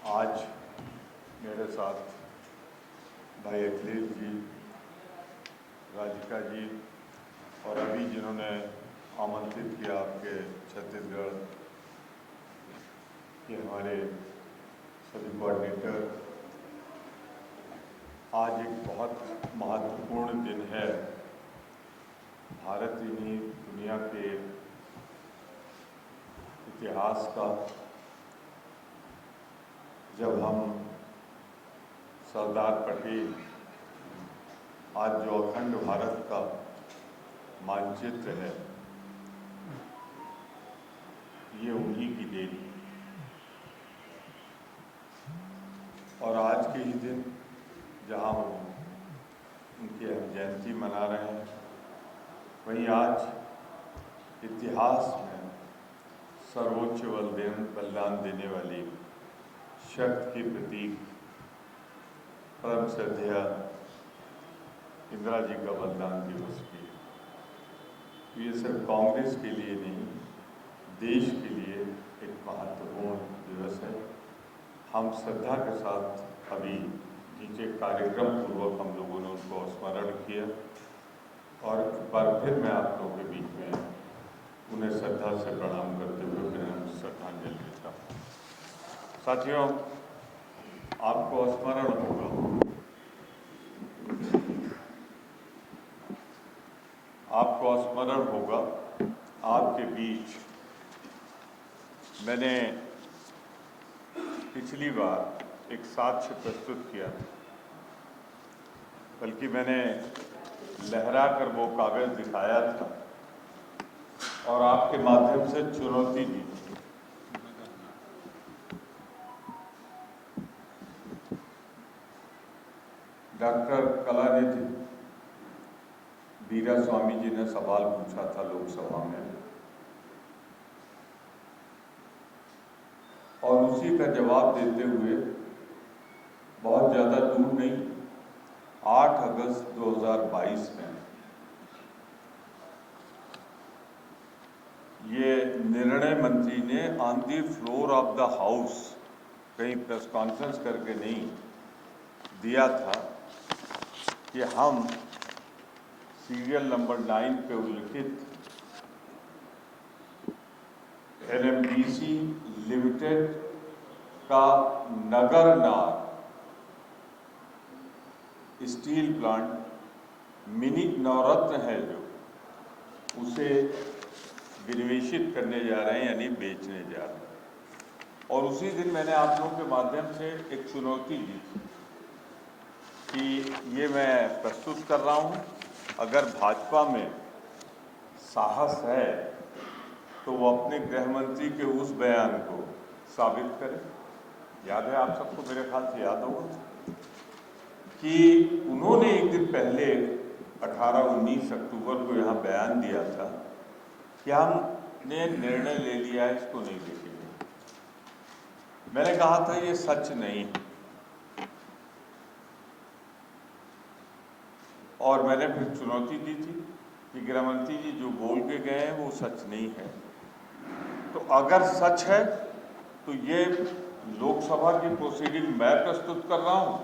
आज मेरे साथ भाई अखिलेश जी, राधिका जी और अभी जिन्होंने आमंत्रित किया आपके छत्तीसगढ़ के हमारे सभी कोऑर्डिनेटर। आज एक बहुत महत्वपूर्ण दिन है। भारत ही नहीं, दुनिया के इतिहास का, जब हम सरदार पटेल आज जो अखंड भारत का मानचित्र है, ये उन्हीं की देन। और आज के ही दिन जहाँ उनकी हम जयंती मना रहे हैं, वहीं आज इतिहास में सर्वोच्च बलिदान देने वाली शक्ति के प्रतीक परम श्रद्धेय इंदिरा जी का बलिदान दिवस भी है। ये सिर्फ कांग्रेस के लिए नहीं, देश के लिए एक महत्वपूर्ण दिवस है। हम श्रद्धा के साथ अभी नीचे कार्यक्रम पूर्वक हम लोगों ने उनको स्मरण किया और एक बार फिर मैं आप लोगों के बीच में उन्हें श्रद्धा से प्रणाम करते हुए फिर हम श्रद्धांजलि देता हूँ। साथियों, आपको स्मरण होगा, आपके बीच मैंने पिछली बार एक साक्ष्य प्रस्तुत किया, बल्कि मैंने लहरा कर वो कागज दिखाया था और आपके माध्यम से चुनौती दी थी। डॉक्टर कलानिधि बीरा स्वामी जी ने सवाल पूछा था लोकसभा में, और उसी का जवाब देते हुए बहुत ज़्यादा दूर नहीं, 8 अगस्त 2022 में ये निर्णय मंत्री ने on the floor of the house, कहीं प्रेस कॉन्फ्रेंस करके नहीं दिया था, कि हम सीरियल नंबर 9 पे उल्लिखित NMDC लिमिटेड का नगरनार स्टील प्लांट मिनी नवरत्न है जो, उसे विनिवेशित करने जा रहे हैं, यानी बेचने जा रहे हैं। और उसी दिन मैंने आप लोगों के माध्यम से एक चुनौती दी थी कि ये मैं प्रस्तुत कर रहा हूँ, अगर भाजपा में साहस है तो वो अपने गृह मंत्री के उस बयान को साबित करें। याद है आप सबको, मेरे ख्याल से याद होगा कि उन्होंने एक दिन पहले 18-19 अक्टूबर को यहाँ बयान दिया था कि हमने निर्णय ले लिया है, इसको नहीं देखेंगे। मैंने कहा था ये सच नहीं है, और मैंने फिर चुनौती दी थी कि गृह मंत्री जी जो बोल के गए हैं वो सच नहीं है। तो अगर सच है तो ये लोकसभा की प्रोसीडिंग मैं प्रस्तुत कर रहा हूँ,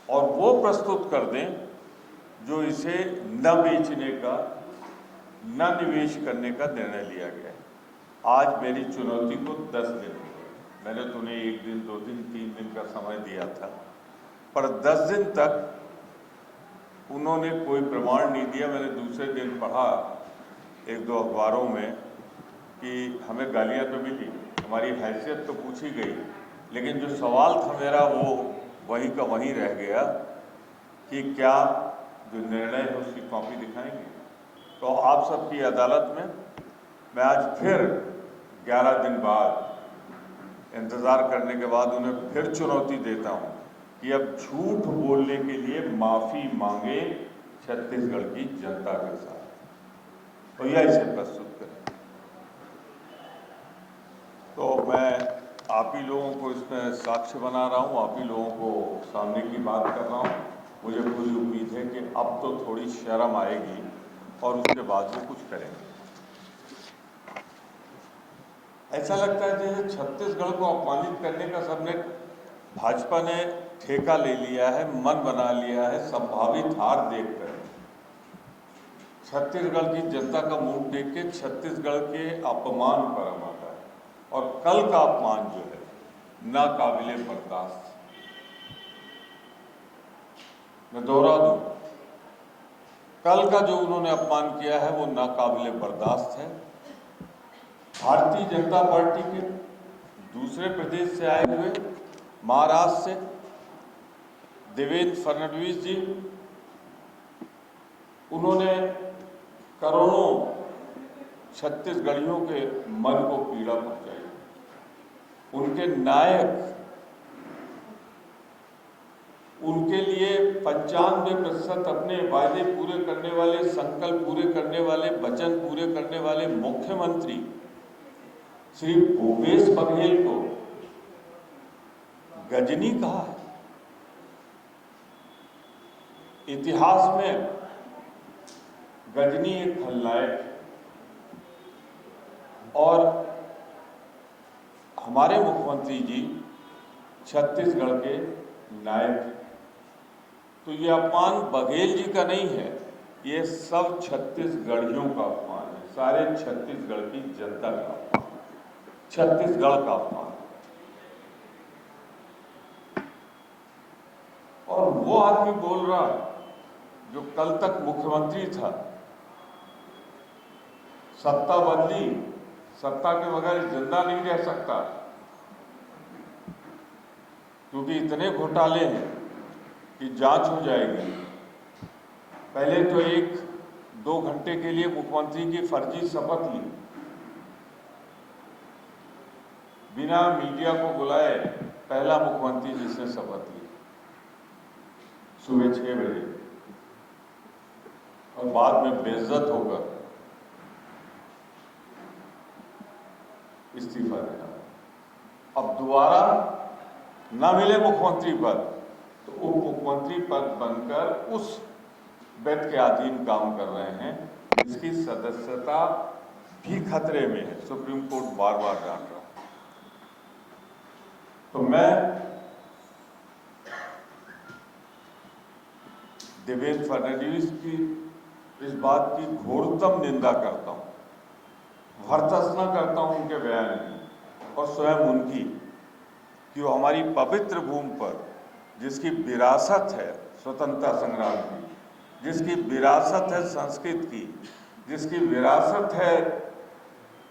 और वो प्रस्तुत कर दें जो इसे न बेचने का, न निवेश करने का निर्णय लिया गया है। आज मेरी चुनौती को 10 दिन, मैंने तो उन्हें 1 दिन, 2 दिन, 3 दिन का समय दिया था, पर 10 दिन तक उन्होंने कोई प्रमाण नहीं दिया। मैंने दूसरे दिन पढ़ा 1-2 अखबारों में कि हमें गालियां तो मिली, हमारी हैसियत तो पूछी गई, लेकिन जो सवाल था मेरा वो वहीं का वहीं रह गया कि क्या जो निर्णय है उसकी कॉपी दिखाएंगे। तो आप सबकी अदालत में मैं आज फिर 11 दिन बाद इंतज़ार करने के बाद उन्हें फिर चुनौती देता हूँ कि अब झूठ बोलने के लिए माफ़ी मांगे छत्तीसगढ़ की जनता के साथ, तो यह इसे प्रस्तुत करें। तो मैं आप ही लोगों को इसमें साक्ष्य बना रहा हूँ, आप ही लोगों को सामने की बात कर रहा हूँ। मुझे पूरी उम्मीद है कि अब तो थोड़ी शर्म आएगी और उसके बाद वो कुछ करेंगे। ऐसा लगता है जैसे छत्तीसगढ़ को अपमानित करने का सबने भाजपा ने ठेका ले लिया है, मन बना लिया है संभावित हार देखकर, छत्तीसगढ़ की जनता का मूड देख के छत्तीसगढ़ के अपमान पर आता है। और कल का अपमान जो है नाकाबिले बर्दाश्त। मैं दोहरा दूं, कल का जो उन्होंने अपमान किया है वो नाकाबिले बर्दाश्त है। भारतीय जनता पार्टी के दूसरे प्रदेश से आए हुए, महाराष्ट्र से देवेंद्र फडणवीस जी, उन्होंने करोड़ों छत्तीसगढ़ियों के मन को पीड़ा पहुंचाई। उनके नायक, उनके लिए 95% अपने वायदे पूरे करने वाले, संकल्प पूरे करने वाले, वचन पूरे करने वाले मुख्यमंत्री श्री भूपेश बघेल को गजनी कहा है। इतिहास में गजनी एक खलनायक है और हमारे मुख्यमंत्री जी छत्तीसगढ़ के नायक हैं। तो ये अपमान बघेल जी का नहीं है, ये सब छत्तीसगढ़ियों का अपमान है, सारे छत्तीसगढ़ की जनता का अपमान, छत्तीसगढ़ का अपमान। और वो आदमी बोल रहा है जो कल तक मुख्यमंत्री था, सत्ता बदली, सत्ता के बगैर जिंदा नहीं रह सकता, क्योंकि इतने घोटाले हैं कि जांच हो जाएगी। पहले तो 1-2 घंटे के लिए मुख्यमंत्री की फर्जी शपथ ली, बिना मीडिया को बुलाए पहला मुख्यमंत्री जिसने शपथ ली सुबह 6 बजे, और बाद में बेइज्जत होकर इस्तीफा देना। अब दोबारा ना मिले मुख्यमंत्री पद तो उप मुख्यमंत्री पद बनकर उस व्यक्ति के अधीन काम कर रहे हैं जिसकी सदस्यता भी खतरे में है, सुप्रीम कोर्ट बार बार जान रहा है। तो मैं देवेंद्र फडणवीस की इस बात की घोरतम निंदा करता हूं, भर्त्सना करता हूं उनके बयान की और स्वयं उनकी, कि वो हमारी पवित्र भूमि पर जिसकी विरासत है स्वतंत्रता संग्राम की, जिसकी विरासत है संस्कृत की, जिसकी विरासत है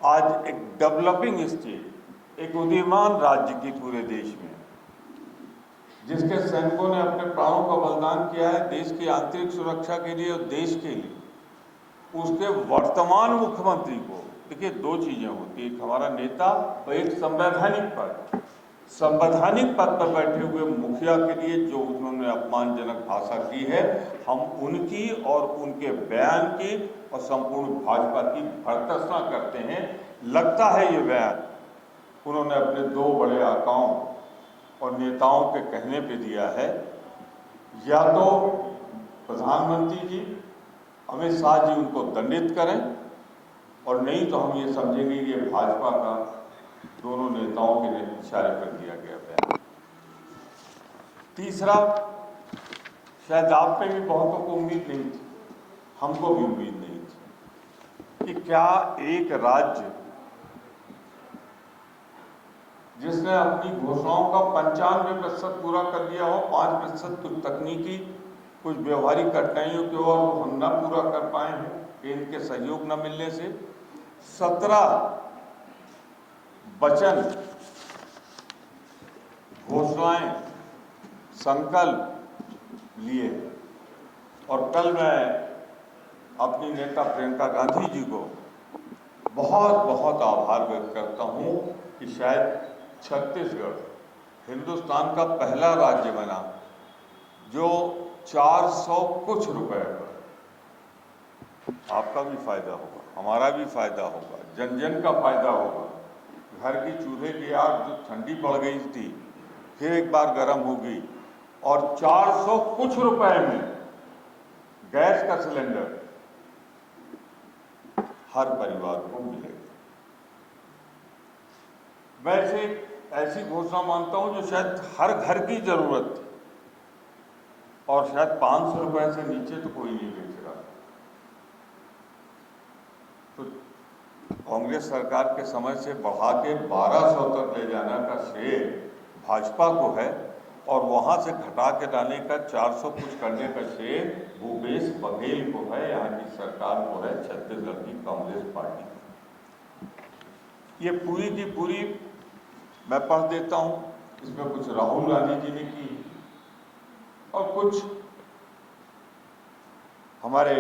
आज एक डेवलपिंग स्टेट, एक उदीयमान राज्य की पूरे देश में, जिसके सैनिकों ने अपने प्राणों का बलिदान किया है देश की आंतरिक सुरक्षा के लिए और देश के लिए, उसके वर्तमान मुख्यमंत्री को, देखिए 2 चीजें होती है, एक हमारा नेता और एक संवैधानिक पद। संवैधानिक पद पर बैठे हुए मुखिया के लिए जो उन्होंने अपमानजनक भाषा की है, हम उनकी और उनके बयान की और संपूर्ण भाजपा की भर्त्सना करते हैं। लगता है ये बयान उन्होंने अपने 2 बड़े आकाओं और नेताओं के कहने पे दिया है, या तो प्रधानमंत्री जी अमित शाह जी उनको दंडित करें, और नहीं तो हम ये समझेंगे कि ये भाजपा का दोनों नेताओं के इशारे पर दिया गया बयान। तीसरा, शायद आप पे भी बहुतों को उम्मीद नहीं थी, हमको भी उम्मीद नहीं थी, कि क्या एक राज्य जिसने अपनी घोषणाओं का 95% पूरा कर लिया हो, 5% कुछ तकनीकी, कुछ व्यवहारिक कठिनाइयों की ओर हम न पूरा कर पाए हैं, इनके सहयोग न मिलने से 17 वचन, घोषणाएं, संकल्प लिए। और कल मैं अपनी नेता प्रियंका गांधी जी को बहुत बहुत आभार व्यक्त करता हूं कि शायद छत्तीसगढ़ हिंदुस्तान का पहला राज्य बना जो 400 कुछ रुपए पर, आपका भी फायदा होगा, हमारा भी फायदा होगा, जन जन का फायदा होगा। घर की चूल्हे की आग जो ठंडी पड़ गई थी फिर एक बार गर्म होगी, और 400 कुछ रुपए में गैस का सिलेंडर हर परिवार को मिलेगा। वैसे ऐसी घोषणा मानता हूं जो शायद हर घर की जरूरत थी, और शायद 500 रुपए से नीचे तो कोई नहीं बेच रहा। तो कांग्रेस सरकार के समय से बढ़ा के 1200 तक ले जाने का श्रेय भाजपा को है, और वहां से घटा के लाने का 400 कुछ करने का श्रेय भूपेश बघेल को है, यहाँ की सरकार को है, छत्तीसगढ़ की कांग्रेस पार्टी को। ये पूरी की पूरी मैं पढ़ देता हूं। इसमें कुछ राहुल गांधी जी ने की और कुछ हमारे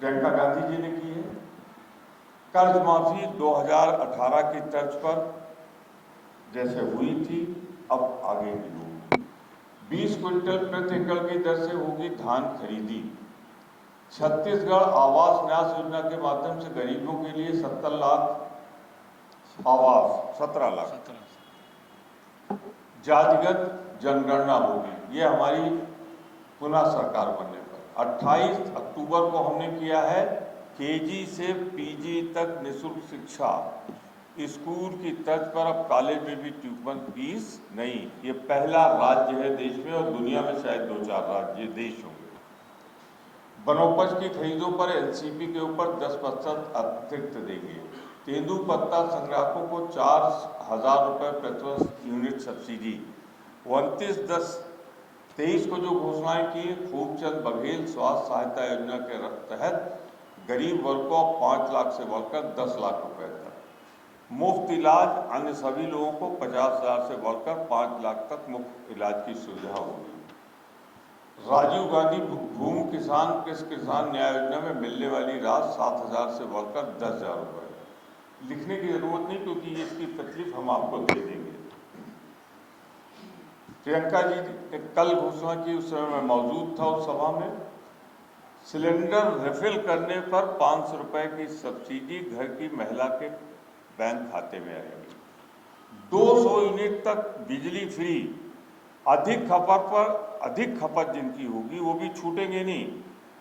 प्रियंका गांधी जी ने की है। कर्ज माफी 2018 की तर्ज पर जैसे हुई थी, अब आगे भी होगी। 20 क्विंटल प्रति एकड़ की दर से होगी धान खरीदी। छत्तीसगढ़ आवास न्यास योजना के माध्यम से गरीबों के लिए 17 लाख आवास, 17 लाख जातिगत जनगणना होगी। ये हमारी पुनः सरकार बनने पर 28 अक्टूबर को हमने किया है केजी से पीजी तक निःशुल्क शिक्षा। स्कूल की तर्ज पर अब कॉलेज में भी ट्यूशन फीस नहीं। ये पहला राज्य है देश में, और दुनिया में शायद 2-4 राज्य देश होंगे। वनोपज की खरीदों पर एलसीपी के ऊपर 10% अतिरिक्त देंगे। तेंदुपत्ता संग्राहकों को 4,000 रुपये प्रति यूनिट सब्सिडी। 29/10/23 को जो घोषणाएं की, खूबचंद बघेल स्वास्थ्य सहायता योजना के तहत गरीब वर्ग को 5 लाख से बढ़कर 10 लाख रुपए तक मुफ्त इलाज, अन्य सभी लोगों को 50,000 से बढ़कर 5 लाख तक मुफ्त इलाज की सुविधा होगी। राजीव गांधी भूमि किसान न्याय योजना में मिलने वाली राशि 7,000 से बढ़कर 10,000 रुपए। लिखने की जरूरत नहीं, क्योंकि इसकी तकलीफ हम आपको दे देंगे। प्रियंका जी ने कल घोषणा की, उस समय मैं मौजूद था उस सभा में। सिलेंडर रिफिल करने पर 500 रुपए की सब्सिडी घर की महिला के बैंक खाते में आएगी। 200 यूनिट तक बिजली फ्री। अधिक खपत जिनकी होगी वो भी छूटेंगे नहीं।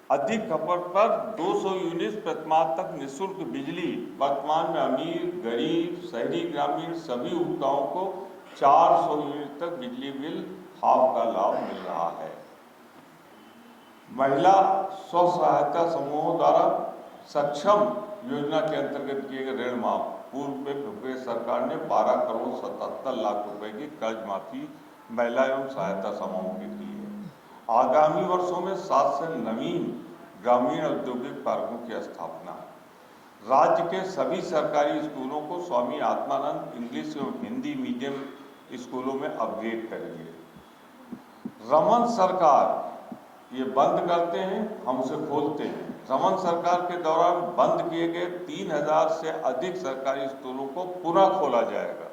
अधिक खपत पर 200 यूनिट प्रतिमाह तक निःशुल्क बिजली। वर्तमान में अमीर, गरीब, शहरी, ग्रामीण सभी उपभोक्ताओं को 400 यूनिट तक बिजली बिल हाफ का लाभ मिल रहा है। महिला स्व सहायता समूहों द्वारा सक्षम योजना के अंतर्गत किए गए ऋण माफ। पूर्व में भूपेश सरकार ने 12 करोड़ 77 लाख रुपए की कर्ज माफी महिला एवं सहायता समूहों की की है। आगामी वर्षों में 7 से नवीन ग्रामीण औद्योगिक पार्कों की स्थापना। राज्य के सभी सरकारी स्कूलों को स्वामी आत्मानंद इंग्लिश एवं हिंदी मीडियम स्कूलों में अपग्रेड करेंगे। रमन सरकार ये बंद करते हैं, हम उसे खोलते हैं। रमन सरकार के दौरान बंद किए गए 3,000 से अधिक सरकारी स्कूलों को पुनः खोला जाएगा।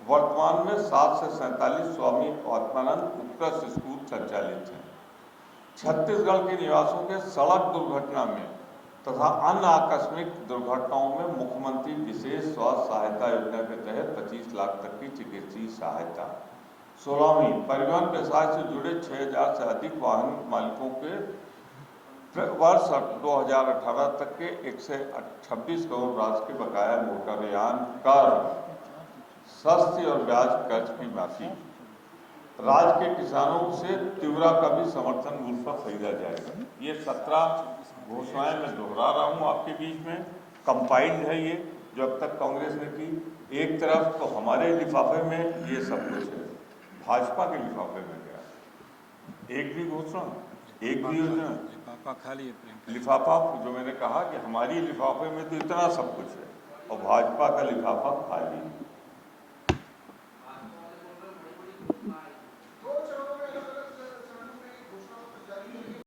वर्तमान में 7 से 47 स्वामी आत्मानंद उत्कृष्ट स्कूल संचालित हैं। छत्तीसगढ़ के निवासियों के सड़क दुर्घटना में तथा अन्य आकस्मिक दुर्घटनाओं में मुख्यमंत्री विशेष स्वास्थ्य सहायता योजना के तहत 25 लाख तक की चिकित्सीय सहायता। 16वीं परिवहन व्यवसाय से जुड़े 6,000 से अधिक वाहन मालिकों के वर्ष 2018 तक के 126 करोड़ राशि के बकाया मोटरयान कर, सस्ती और ब्याज कर्ज की माफी। राज्य के किसानों से तिवरा का भी समर्थन मूल्य पर खरीदा जाएगा। ये 17 घोषणाएं मैं दोहरा रहा हूँ आपके बीच में। कंपाइल्ड है ये, जो अब तक कांग्रेस ने की। एक तरफ तो हमारे लिफाफे में ये सब कुछ है, भाजपा के लिफाफे में क्या? एक भी घोषणा, एक भी योजना, लिफाफा खाली है। लिफाफा जो मैंने कहा कि हमारी लिफाफे में तो इतना सब कुछ है, और भाजपा का लिफाफा खाली है।